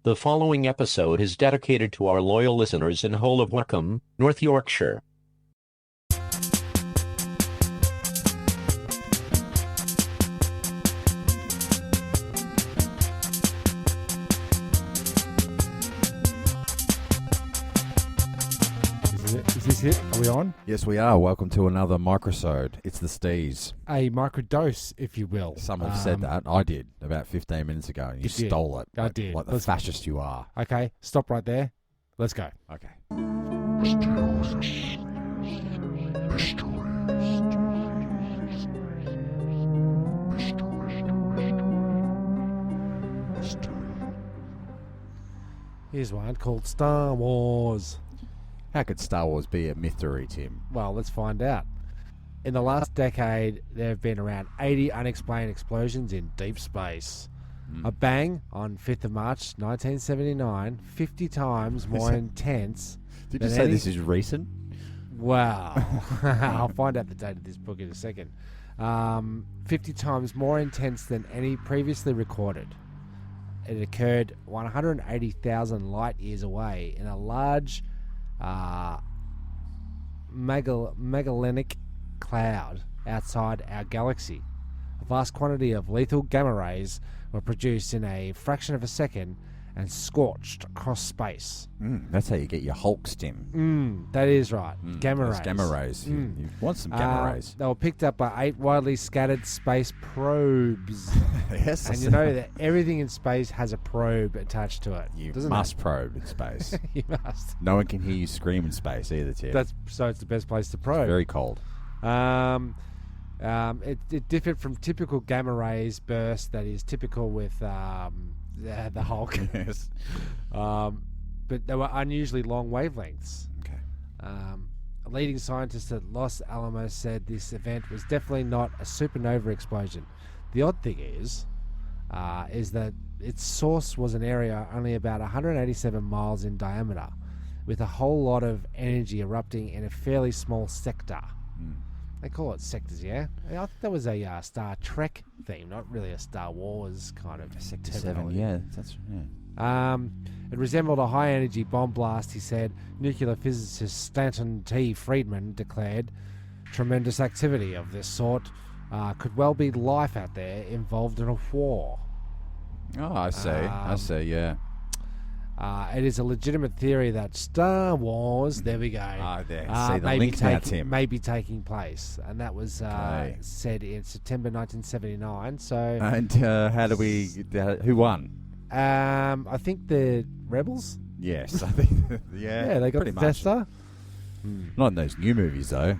The following episode is dedicated to our loyal listeners in whole of Wycombe, North Yorkshire. Is this it? Are we on? Yes, we are. Welcome to another microsode. It's the STEEZ. A microdose, if you will. Some have said that. I did about 15 minutes ago. And you stole it. I did. Like the fascist you are. Okay, stop right there. Let's go. Okay. Here's one called Star Wars. How could Star Wars be a myth-teory, Tim? Well, let's find out. In the last decade, there have been around 80 unexplained explosions in deep space. A bang on 5th of March 1979, 50 times more intense. Did you say this is recent? Wow. I'll find out the date of this book in a second. 50 times more intense than any previously recorded. It occurred 180,000 light years away in a large megalithic cloud outside our galaxy. A vast quantity of lethal gamma rays were produced in a fraction of a second and scorched across space. That's how you get your Hulks, Tim. That is right. Gamma rays. Gamma rays. You want some gamma rays. They were picked up by 8 widely scattered space probes. Yes. And you know that everything in space has a probe attached to it. You doesn't must probe in space. You must. No one can hear you scream in space either, Tim. So it's the best place to probe. It's very cold. It differed from typical gamma rays burst that is typical with the Hulk. Yes. But they were unusually long wavelengths. Okay. A leading scientist at Los Alamos said this event was definitely not a supernova explosion. The odd thing is that its source was an area only about 187 miles in diameter, with a whole lot of energy erupting in a fairly small sector. They call it sectors, yeah? I think that was a Star Trek theme, not really a Star Wars kind of Sector terminology. 7, yeah. It resembled a high-energy bomb blast, he said. Nuclear physicist Stanton T. Friedman declared tremendous activity of this sort could well be life out there involved in a war. Oh, I see, yeah. It is a legitimate theory that Star Wars, there we go, See the link now, Tim. may be taking place. And that was said in September 1979. So, And who won? I think the Rebels. Yes, I think, Yeah, they got the pretty Death much. Star. Not in those new movies, though.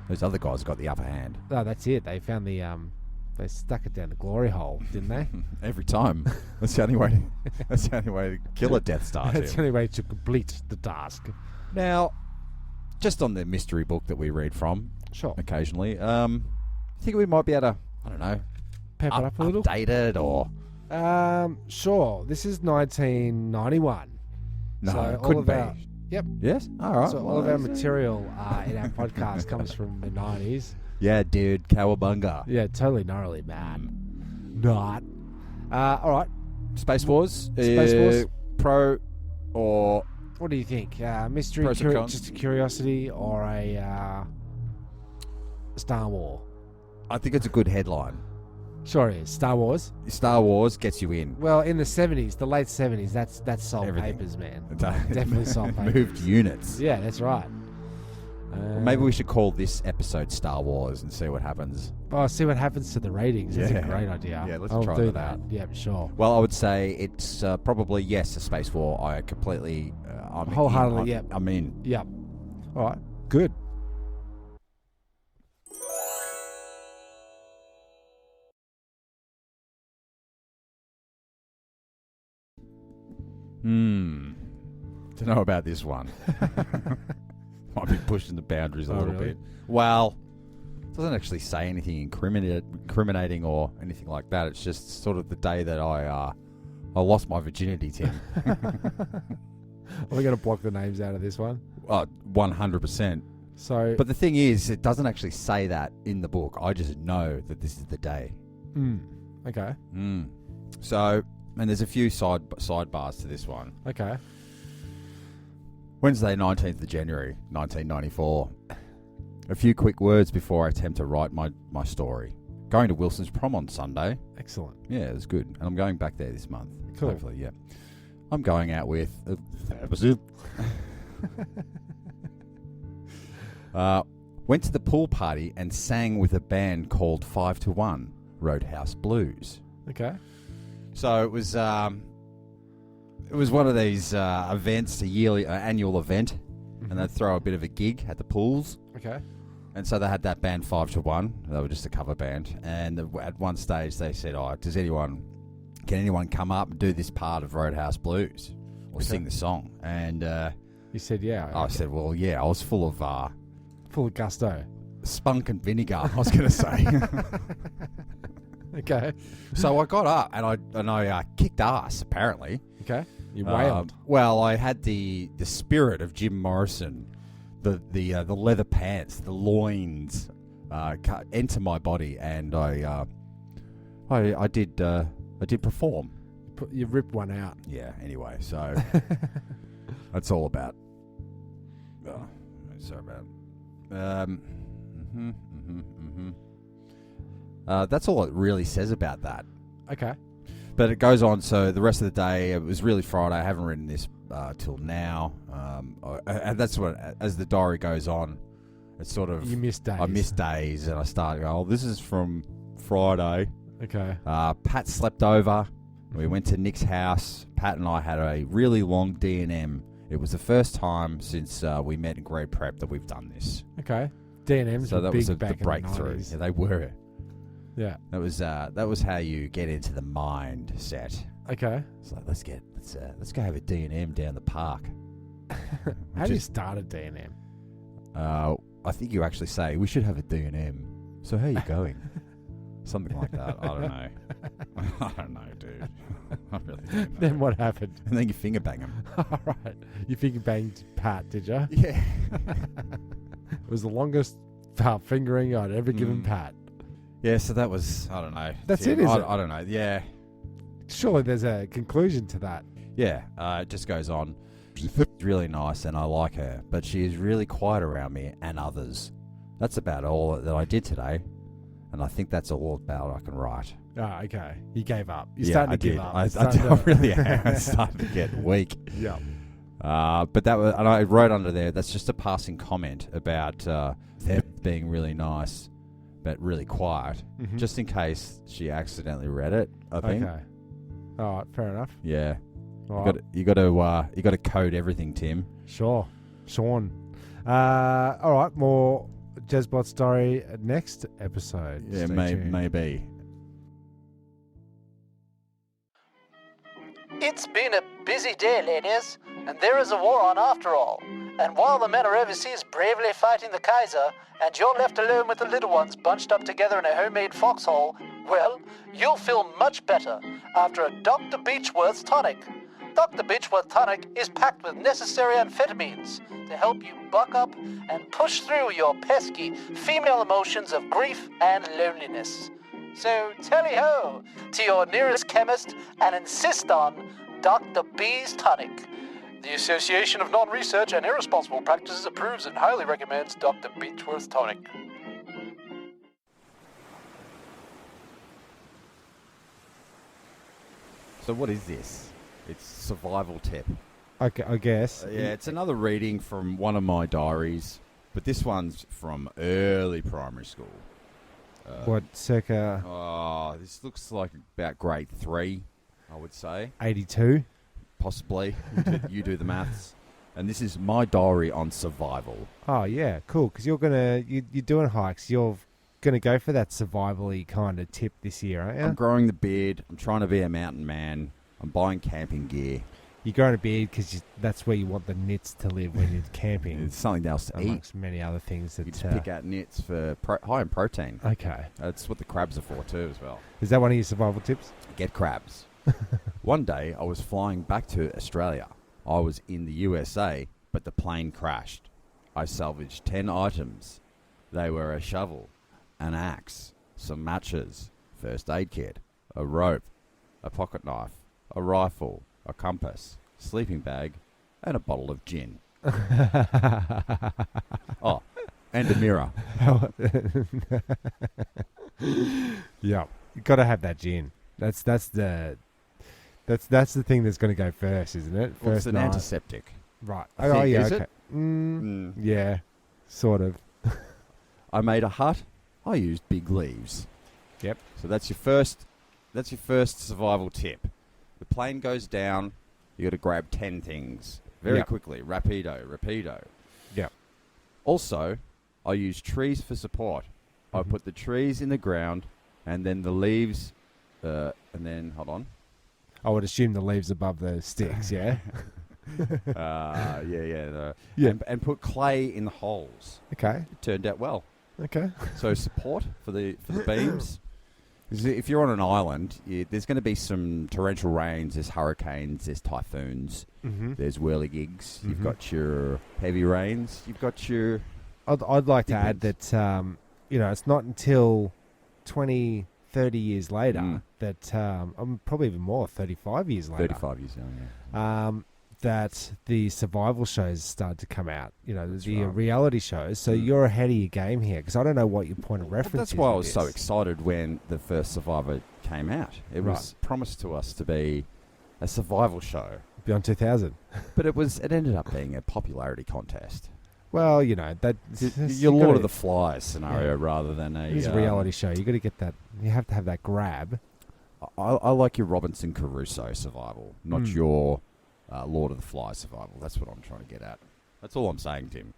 Those other guys got the upper hand. Oh, that's it. They found the they stuck it down the glory hole, didn't they? Every time. That's the only way. That's the only way to kill a Death Star. That's the Tim. only way to complete the task. Now, just on the mystery book that we read from Sure. occasionally, I think we might be able to, I don't know, Pep it up a little. update it or Sure. This is 1991. no, So it all couldn't of be. our- Yep. Yes. All right. So all of our material in our podcast comes from the 90s. Yeah, dude, cowabunga. Yeah, totally gnarly, man. Not. All right. Space Wars. Space Wars. Pro or What do you think? Mystery, Pros and cons. just a curiosity, or a Star War? I think it's a good headline. Sure it is. Star Wars. Star Wars gets you in. Well, in the 70s, the late 70s, that's sold Everything. papers, man. Definitely Definitely sold papers. Moved units. Yeah, that's right. Maybe we should call this episode Star Wars and see what happens. Oh, see what happens to the ratings. That's Yeah. a great idea. Yeah, let's I'll try do that out. Yeah, sure. Well, I would say it's probably, yes, a space war. I completely... I'm Wholeheartedly, in. yeah. I'm in. Yep. All right. Good. Don't know about this one. Might be pushing the boundaries a little really? bit. Well, it doesn't actually say anything incriminating or anything like that. It's just sort of the day that I lost my virginity, Tim. Are we going to block the names out of this one? 100%. So, But the thing is, it doesn't actually say that in the book. I just know that this is the day. okay. So, and there's a few sidebars to this one. Okay. Wednesday, 19th of January, 1994. A few quick words before I attempt to write my story. Going to Wilson's prom on Sunday. Excellent. Yeah, it was good. And I'm going back there this month. Cool. Hopefully, yeah. I'm going out with... went to the pool party and sang with a band called 5 to 1, Roadhouse Blues. Okay. So it was one of these events, a yearly annual event, and they'd throw a bit of a gig at the pools. Okay. And so they had that band 5 to 1. They were just a cover band. And at one stage they said, can anyone come up and do this part of Roadhouse Blues or sing the song? And you said, yeah. I said, well, yeah. I was full of gusto. Spunk and vinegar, I was going to say. Okay. So I got up and I kicked ass, apparently. Okay. You wailed. Well, I had the spirit of Jim Morrison, the leather pants, the loins, enter my body, and I did perform. You ripped one out. Yeah. Anyway, so that's all about. Oh, sorry about. That's all it really says about that. Okay. But it goes on, so the rest of the day, it was really Friday. I haven't written this till now. And that's what, as the diary goes on, it's sort of... You miss days. I miss days, and I start going, this is from Friday. Okay. Pat slept over. We went to Nick's house. Pat and I had a really long D&M. It was the first time since we met in grade prep that we've done this. Okay. D&M's so that big was the back breakthrough. in the 90s. Yeah, they were. Yeah. That was how you get into the mindset. Okay. It's like let's go have a D&M down the park. How do you start a D&M? I think you actually say we should have a D&M. So how are you going? Something like that. I don't know. I don't know, dude. I really don't know. Then what happened? And then you finger bang him. All right. You finger banged Pat, did you? Yeah. It was the longest fingering I'd ever given Pat. Yeah, so that was, I don't know. That's yeah, it, is it? I don't know, yeah. Surely there's a conclusion to that. Yeah, it just goes on. She's really nice and I like her, but she is really quiet around me and others. That's about all that I did today, and I think that's all about I can write. Oh, okay. You gave up. You're Yeah, starting to I give did. up. I really am. I started to get weak. Yeah. But that was, and I wrote under there, that's just a passing comment about them being really nice, but really quiet, just in case she accidentally read it, I think. Okay. All right, fair enough. Yeah. All You got to code everything, Tim. Sure. Sean. All right, more Jezbot story next episode. Yeah, Stay tuned. maybe. It's been a busy day, ladies, and there is a war on after all. And while the men are overseas bravely fighting the Kaiser, and you're left alone with the little ones bunched up together in a homemade foxhole, well, you'll feel much better after a Dr. Beechworth's tonic. Dr. Beechworth tonic is packed with necessary amphetamines to help you buck up and push through your pesky female emotions of grief and loneliness. So tally-ho to your nearest chemist and insist on Dr. B's tonic. The Association of Non-Research and Irresponsible Practices approves and highly recommends Dr. Beechworth's tonic. So what is this? It's survival tip. Okay, I guess. Yeah, it's another reading from one of my diaries, but this one's from early primary school. What, circa Oh, this looks like about grade 3, I would say. 82? Possibly. You do the maths. And this is my diary on survival. Oh, yeah, cool. Because you're doing hikes. You're going to go for that survival-y kind of tip this year, aren't you? I'm growing the beard. I'm trying to be a mountain man. I'm buying camping gear. You're growing a beard because that's where you want the nits to live when you're camping. It's something else to eat. Amongst many other things that... You just pick out nits for high in protein. Okay. That's what the crabs are for too as well. Is that one of your survival tips? Get crabs. One day I was flying back to Australia. I was in the USA, but the plane crashed. I salvaged 10 items. They were a shovel, an axe, some matches, first aid kit, a rope, a pocket knife, a rifle, a compass, sleeping bag, and a bottle of gin. Oh, and a mirror. Yeah, you got to have that gin. That's the thing that's going to go first, isn't it? Well, it's First an night. antiseptic. Right. I Oh think, yeah. is Okay. it? Yeah, sort of. I made a hut. I used big leaves. Yep. So that's your first survival tip. The plane goes down, you got to grab 10 things very Yep. quickly. Rapido. Yep. Also, I use trees for support. I put the trees in the ground and then the leaves, and then, hold on. I would assume the leaves above the sticks, yeah? Yeah. Yeah. And put clay in the holes. Okay. It turned out well. Okay. So support for the beams. 'Cause if you're on an island, there's going to be some torrential rains. There's hurricanes. There's typhoons. Mm-hmm. There's whirligigs. You've got your heavy rains. You've got your... I'd like to big add ones. that, it's not until 20, 30 years later Mm. that, probably even more, 35 years later. 35 years young, yeah. That the survival shows started to come out, the right. reality shows. So you're ahead of your game here, because I don't know what your point of reference That's is. why I with was so this. excited when the first Survivor came out. It was promised to us to be a survival show, Beyond 2000. but it ended up being a popularity contest. Well, that Your Lord of the Flies scenario rather than a... It is a reality show. You got to get that. You have to have that grab. I like your Robinson Crusoe survival, not your Lord of the Flies survival. That's what I'm trying to get at. That's all I'm saying, Tim.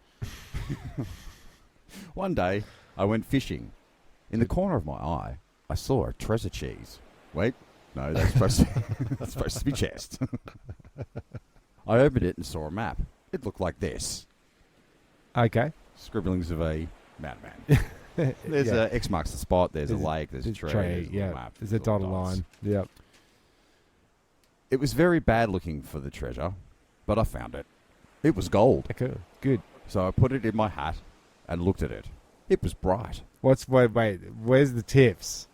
One day, I went fishing. In the corner of my eye, I saw a treasure cheese. Wait, no, that's supposed to be chest. I opened it and saw a map. It looked like this. Okay. Scribblings of a madman. There's a X marks the spot. There's a lake. There's a tree. There's a little map. There's a dotted line. Yep. It was very bad looking for the treasure, but I found it. It was gold. Okay. Good. So I put it in my hat and looked at it. It was bright. Wait, where's the tips?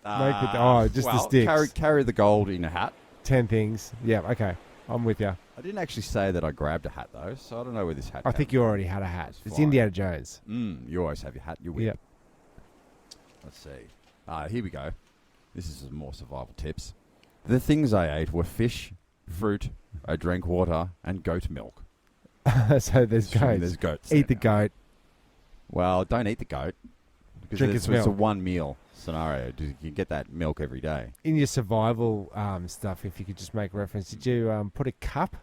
Just the sticks. Carry the gold in a hat. 10 things. Yeah, okay. I'm with you. I didn't actually say that I grabbed a hat, though, so I don't know where this hat I came think from. you already had a hat. It's fine. Indiana Jones. You always have your hat, your whip. Yep. Let's see. Here we go. This is some more survival tips. The things I ate were fish, fruit, I drank water, and goat milk. So there's goats. There's goats. Eat the there now. goat. Well, don't eat the goat. Because Drink it's its a milk. one meal scenario. You get that milk every day. In your survival stuff, if you could just make reference, did you put a cup,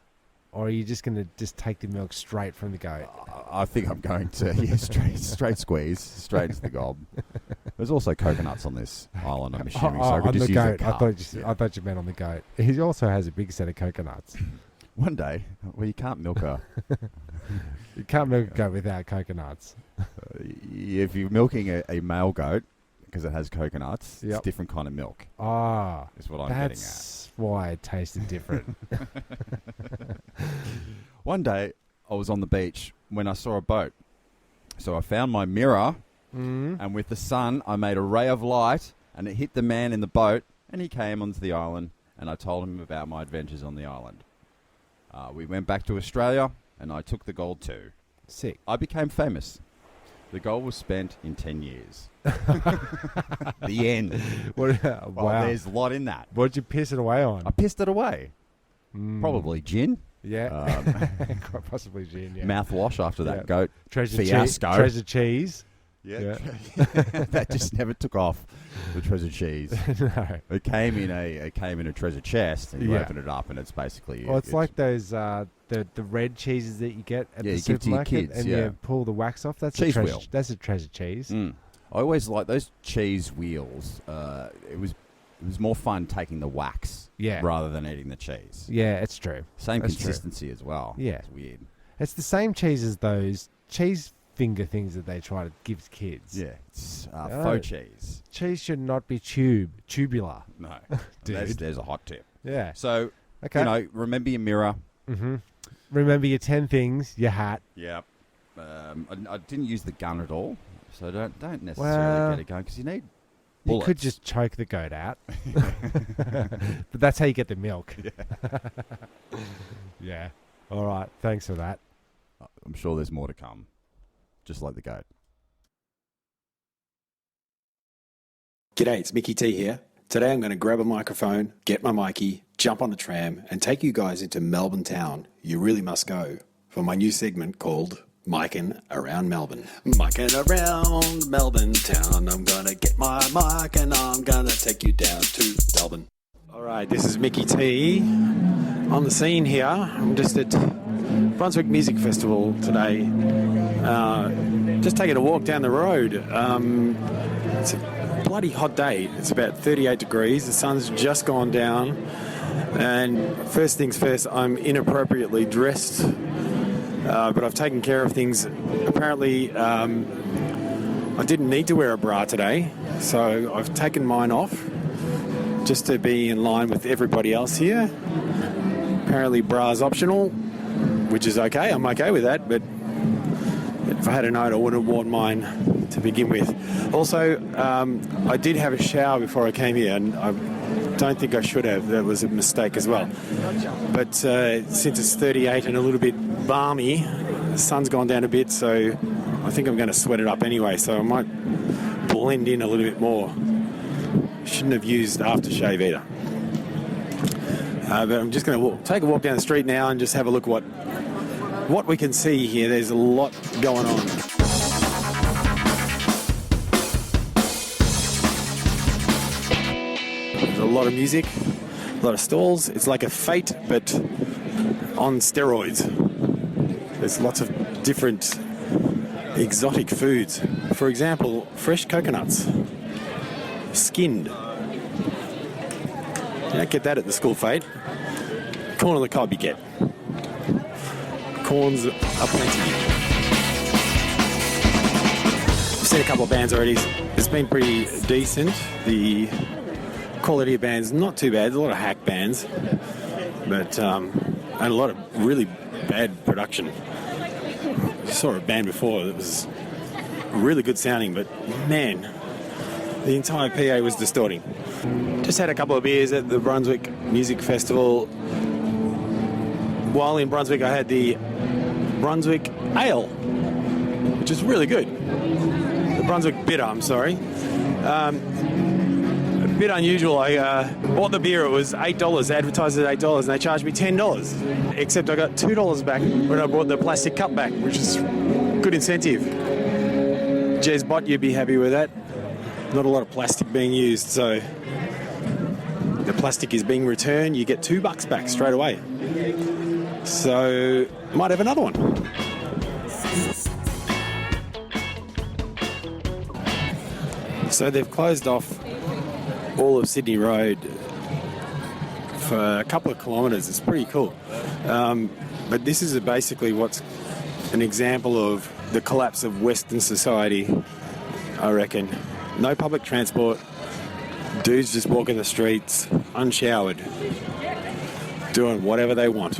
or are you just going to just take the milk straight from the goat? I think I'm going to straight squeeze, straight into the gob. There's also coconuts on this island, I'm assuming. So I could on just the use a goat. cup. I thought you meant on the goat. He also has a big set of coconuts. One day, well, you can't milk a... You can't milk a goat without coconuts. if you're milking a male goat, because it has coconuts, it's Yep. a different kind of milk, Ah, is what I'm getting at. that's why it tasted different. One day, I was on the beach when I saw a boat. So I found my mirror, and with the sun, I made a ray of light, and it hit the man in the boat, and he came onto the island, and I told him about my adventures on the island. We went back to Australia, and I took the gold too. Sick. I became famous. The gold was spent in 10 years. The end. Wow. Well, there's a lot in that. What'd you piss it away on? I pissed it away. Probably gin. Yeah. Quite possibly gin, yeah. Mouthwash after that Yeah. goat Treasure fiasco. cheese. Treasure cheese. Yeah. That just never took off. The treasure cheese. No. It came in a treasure chest, and you Yeah. open it up, and it's basically. Well, it's like those the red cheeses that you get at Yeah, the you give to your supermarket, kids, and yeah. you pull the wax off. That's Cheese a treasure. wheel. That's a treasure cheese. I always like those cheese wheels. It was more fun taking the wax, Yeah. rather than eating the cheese. Yeah, it's true. Same That's true. consistency as well. Yeah. It's weird. It's the same cheese as those cheese finger things that they try to give kids. Yeah, it's Oh. faux cheese. Cheese should not be tubular. No, Dude. there's a hot tip. Yeah. So Okay. remember your mirror. Mm-hmm. Remember your 10 things, your hat. Yeah. I didn't use the gun at all, so don't necessarily Well- get it going because you need You bullets. could just choke the goat out. But that's how you get the milk. Yeah. All right. Thanks for that. I'm sure there's more to come, just like the goat. G'day, it's Mickey T here. Today I'm going to grab a microphone, get my Mikey, jump on the tram, and take you guys into Melbourne Town. You really must go for my new segment called Miking Around Melbourne. Miking around Melbourne Town. I'm going to get my mic and I'm going to take you down to Melbourne. All right, this is Mickey T on the scene here. I'm just at Brunswick Music Festival today. Just taking a walk down the road. It's a bloody hot day. It's about 38 degrees. The sun's just gone down. And first things first, I'm inappropriately dressed. But I've taken care of things. Apparently, I didn't need to wear a bra today, so I've taken mine off just to be in line with everybody else here. Apparently, bra's optional, which is okay. I'm okay with that, but if I had a note, I would have worn mine to begin with. Also, I did have a shower before I came here, and I don't think I should have. That was a mistake as well. But since it's 38 and a little bit balmy, the sun's gone down a bit, so I think I'm going to sweat it up anyway, so I might blend in a little bit more. Shouldn't have used aftershave either. But I'm just going to take a walk down the street now and just have a look what we can see here. There's a lot going on. There's a lot of music, a lot of stalls. It's like a fete, but on steroids. There's lots of different exotic foods. For example, fresh coconuts, skinned. You don't get that at the school fete. Corn on the cob you get. Corns are plenty. I've seen a couple of bands already. It's been pretty decent. The quality of bands not too bad. There's a lot of hack bands, but and a lot of really bad production. I saw a band before that was really good sounding, but man, the entire PA was distorting. Just had a couple of beers at the Brunswick Music Festival. While in Brunswick, I had the Brunswick Ale, which is really good. The Brunswick Bitter, I'm sorry. A bit unusual. I bought the beer. It was $8, advertised at $8, and they charged me $10. Except I got $2 back when I bought the plastic cup back, which is good incentive. Jezbot, you'd be happy with that. Not a lot of plastic being used, so the plastic is being returned. You get $2 back straight away. So might have another one. So they've closed off all of Sydney Road for a couple of kilometres. It's pretty cool. But this is basically what's an example of the collapse of Western society, I reckon. No public transport. Dudes just walking the streets, unshowered, doing whatever they want.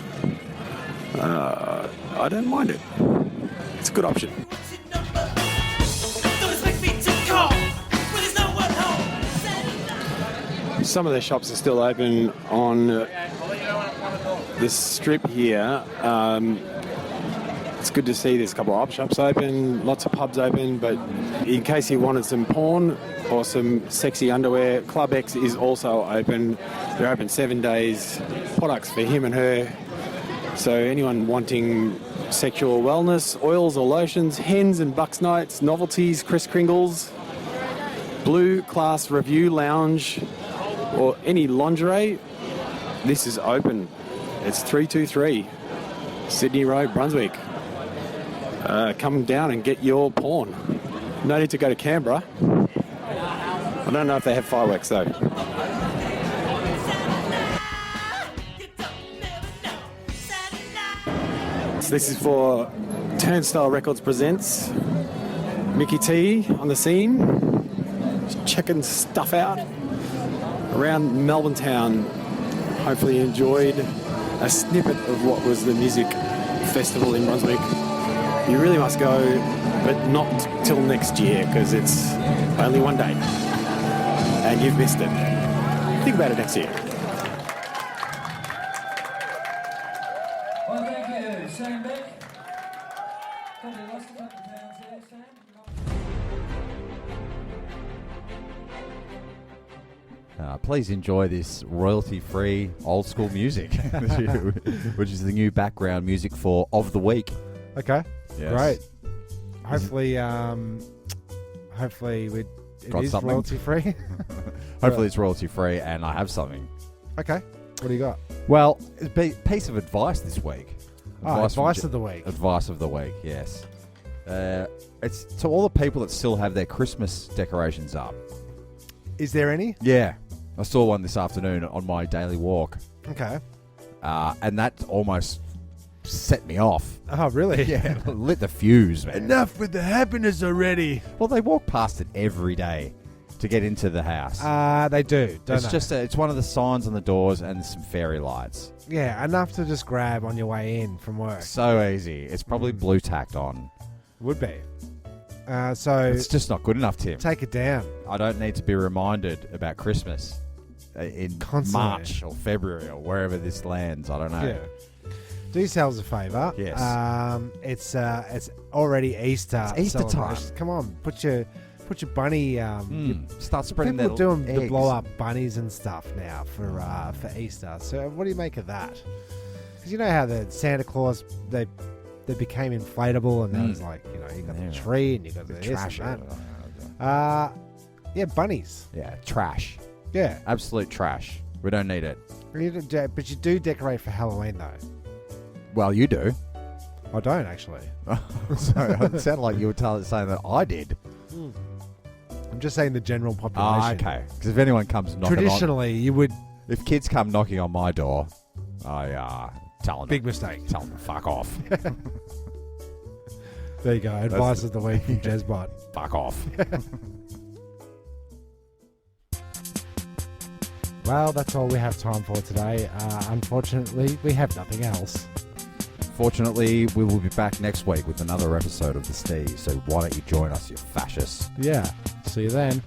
I don't mind it. It's a good option. Some of the shops are still open on this strip here. It's good to see there's a couple of op shops open, lots of pubs open, but in case you wanted some porn or some sexy underwear, Club X is also open. They're open 7 days, products for him and her. So anyone wanting sexual wellness, oils or lotions, hens and bucks nights, novelties, Kris Kringles, Blue Class Review Lounge, or any lingerie, this is open. It's 323 Sydney Road, Brunswick. Come down and get your porn. No need to go to Canberra. I don't know if they have fireworks though. So this is for Turnstile Records Presents. Mickey T on the scene. Just checking stuff out around Melbourne Town. Hopefully you enjoyed a snippet of what was the music festival in Brunswick. You really must go, but not till next year because it's only one day. and you've missed it. Think about it next year. Well, thank you, Sam Beck. Probably lost a couple of pounds there, Sam. Please enjoy this royalty-free old-school music, which is the new background music for Of the Week. Okay. Yes. Great. Hopefully, it Got is something? royalty-free. Hopefully it's royalty-free, and I have something. Okay. What do you got? Well, a piece of advice this week. Advice from of the week. Advice of the week, yes. It's to all the people that still have their Christmas decorations up. Is there any? Yeah. I saw one this afternoon on my daily walk. Okay. And that almost set me off. Oh, really? Yeah, lit the fuse, man. Enough with the happiness already. Well, they walk past it every day to get into the house. They do, don't It's they? just it's one of the signs on the doors and some fairy lights. Yeah, enough to just grab on your way in from work. So easy. It's probably blue tacked on. Would be. So It's just not good enough, Tim. take it down. I don't need to be reminded about Christmas in Constantly. March or February or wherever this lands. I don't know. Yeah. Do yourselves a favour. Yes. It's already Easter. It's Easter time. celebration. Come on, put your bunny. Start spreading People their are doing the eggs. blow up bunnies and stuff now for Easter. So what do you make of that? Because you know how the Santa Claus they became inflatable and that was like you got the tree and you got the this trash. and that. Yeah, bunnies. Yeah, trash. Yeah, Absolute trash. We don't need it. but you do decorate for Halloween though. Well, you do. I don't actually. So it sounded like you were saying that I did. I'm just saying the general population. Okay. Because if anyone comes knocking Traditionally, you would. if kids come knocking on my door, I tell them Big mistake. Tell them to fuck off. There you go. Advice of the week from Jezbot. Fuck off. Well, that's all we have time for today. Unfortunately, we have nothing else. Fortunately, we will be back next week with another episode of the STEEZ. So why don't you join us, you fascists? Yeah. See you then.